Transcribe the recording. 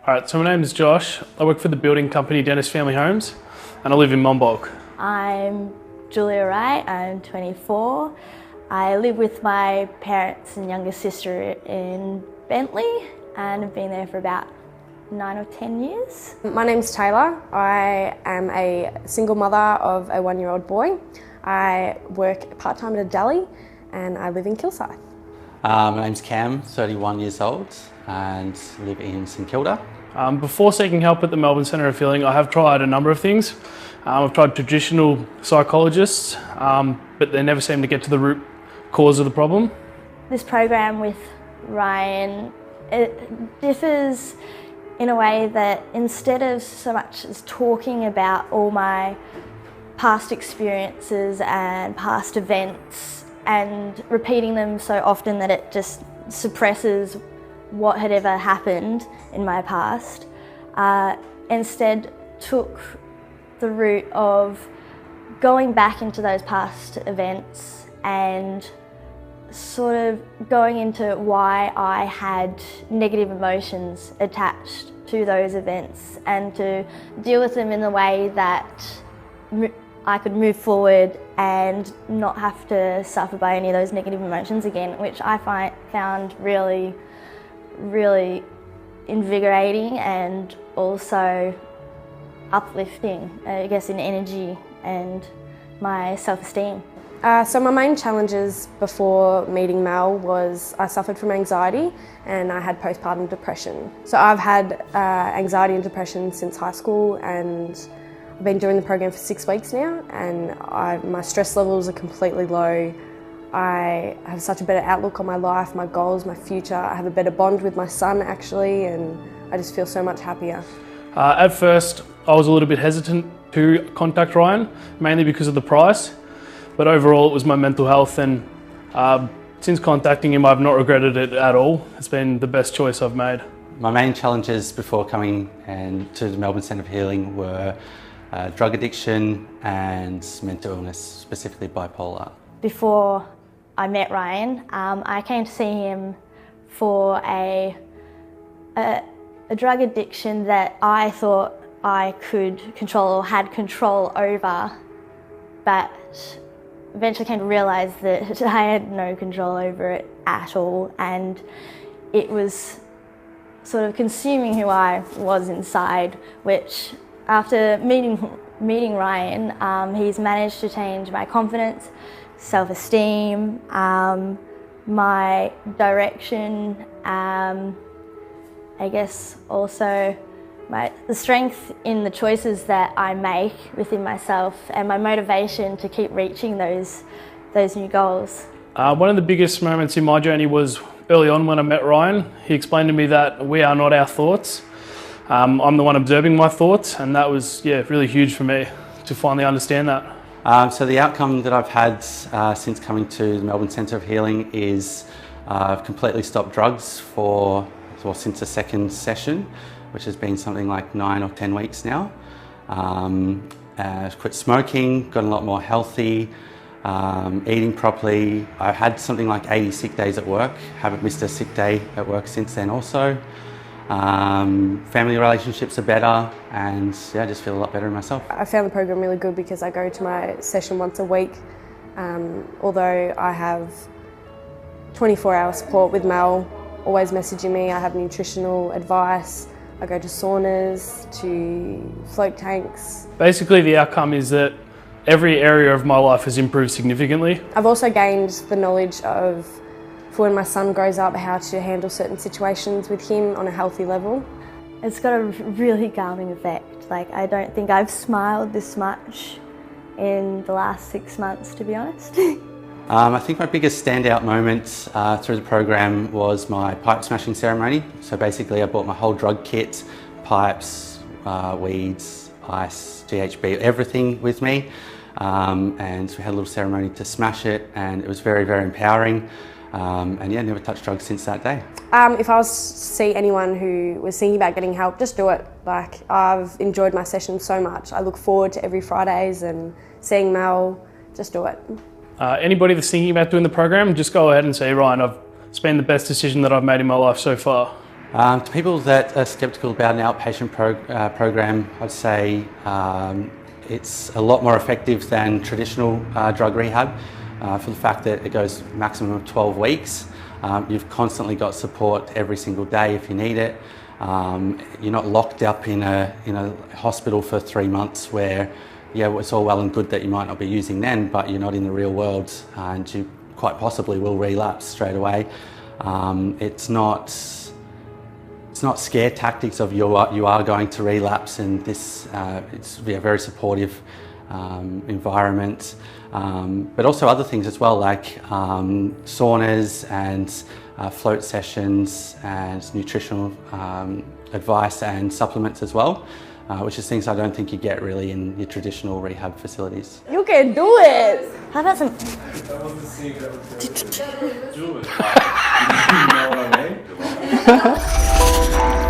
Alright, so my name is Josh. I work for the building company Dennis Family Homes and I live in Melbourne. I'm Julia Wright, I'm 24. I live with my parents and younger sister in Bentley and have been there for about 9 or 10 years. My name's Taylah. I am a single mother of a 1-year-old boy. I work part-time at a deli and I live in Kilsyth. My name's Cam, 31 years old and live in St Kilda. Before seeking help at the Melbourne Centre of Healing, I have tried a number of things. I've tried traditional psychologists, but they never seem to get to the root cause of the problem. This program with Ryan, it differs in a way that instead of so much as talking about all my past experiences and past events and repeating them so often that it just suppresses what had ever happened in my past, instead took the route of going back into those past events and sort of going into why I had negative emotions attached to those events and to deal with them in the way that I could move forward and not have to suffer by any of those negative emotions again, which I found really invigorating and also uplifting, I guess, in energy and my self-esteem. So my main challenges before meeting Mel was I suffered from anxiety and I had postpartum depression. So I've had anxiety and depression since high school, and I've been doing the program for 6 weeks now, and my stress levels are completely low. I have such a better outlook on my life, my goals, my future. I have a better bond with my son actually, and I just feel so much happier. At first, I was a little bit hesitant to contact Ryan, mainly because of the price, but overall it was my mental health, and since contacting him I've not regretted it at all. It's been the best choice I've made. My main challenges before coming to the Melbourne Centre of Healing were drug addiction and mental illness, specifically bipolar. Before I met Ryan, I came to see him for a drug addiction that I thought I could control or had control over, but eventually came to realise that I had no control over it at all, and it was sort of consuming who I was inside, which after meeting Ryan, he's managed to change my confidence, self-esteem, my direction, I guess also the strength in the choices that I make within myself and my motivation to keep reaching those new goals. One of the biggest moments in my journey was early on when I met Ryan. He explained to me that we are not our thoughts. I'm the one observing my thoughts, and that was really huge for me to finally understand that. So the outcome that I've had since coming to the Melbourne Centre of Healing is I've completely stopped drugs since the second session, which has been something like 9 or 10 weeks now. Quit smoking, gotten a lot more healthy, eating properly. I've had something like 80 sick days at work, haven't missed a sick day at work since then also. Family relationships are better, and I just feel a lot better in myself. I found the program really good because I go to my session once a week. Although I have 24-hour support with Mel, always messaging me. I have nutritional advice. I go to saunas, to float tanks. Basically the outcome is that every area of my life has improved significantly. I've also gained the knowledge of, for when my son grows up, how to handle certain situations with him on a healthy level. It's got a really calming effect. Like, I don't think I've smiled this much in the last 6 months, to be honest. I think my biggest standout moment through the program was my pipe smashing ceremony. So basically I bought my whole drug kit, pipes, weeds, ice, GHB, everything with me. And we had a little ceremony to smash it, and it was very, very empowering. Never touched drugs since that day. If I was to see anyone who was thinking about getting help, just do it. Like, I've enjoyed my session so much. I look forward to every Fridays and seeing Mel. Just do it. Anybody that's thinking about doing the program, just go ahead and say, Ryan, it's been the best decision that I've made in my life so far. To people that are sceptical about an outpatient program, I'd say it's a lot more effective than traditional drug rehab for the fact that it goes maximum of 12 weeks. You've constantly got support every single day if you need it. You're not locked up in a hospital for 3 months where, yeah, it's all well and good that you might not be using then, but you're not in the real world and you quite possibly will relapse straight away. It's not scare tactics of you are going to relapse, and this it's a very supportive environment, but also other things as well, like saunas and float sessions and nutritional advice and supplements as well, which is things I don't think you get really in your traditional rehab facilities. You can do it! How about some... That was the scene that was do it. You know what I mean?